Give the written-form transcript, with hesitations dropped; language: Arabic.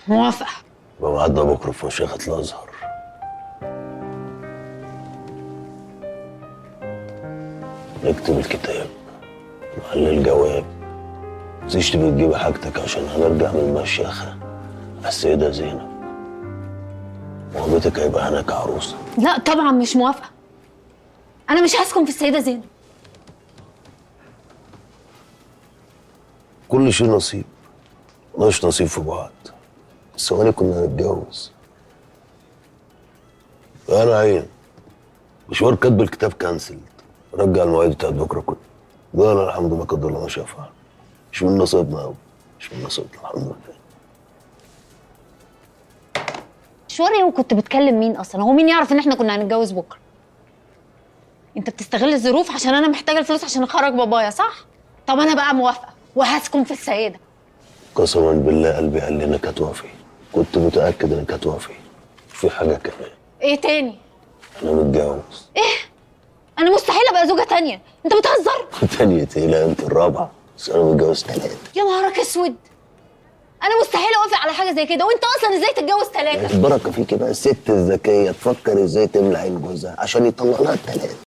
موافقة. بميعادنا بكره في مشيخة الازهر. نكتب الكتاب، نحل الجواب، متنسيش تبقي تجيبي حاجتك عشان هنرجع من المشيخة على السيدة زينب، وبيتك هيبقى هناك عروسة. لا طبعا مش موافقة، أنا مش هسكن في السيدة زينب. كل شيء نصيب، ملناش نصيب في بعض. ثواني كنا هنتجوز. انا عين مشوار كتب الكتاب كانسل، رجع المواعيد بتاعت بكره كله. قال الحمد لله قدر الله ما شاء فعل. مش من نصيبنا قوي، مش من نصيبنا الحمد لله. شوري، وكنت بتكلم مين اصلا؟ هو مين يعرف ان احنا كنا هنتجوز بكره؟ انت بتستغل الظروف عشان انا محتاجه الفلوس عشان اخرج بابايا، صح؟ طب انا بقى موافقه وهسكن في السيده. قسما بالله قلبي قال لي انك هتوافقي، كنت متاكد انك هتوافقي. في حاجه كمان. ايه تاني؟ انا متجوز. ايه؟ انا مستحيل ابقى زوجه تانية، انت بتهزر؟ تانية ايه؟ لا انت الرابعه، بس انا متجوز 3. يا نهارك اسود، انا مستحيل اوافق على حاجه زي كده، وانت اصلا ازاي تتجوز 3؟ البركه فيكي بقى، الست الذكيه تفكر ازاي تملى عين جوزها عشان يطلع لها ال3.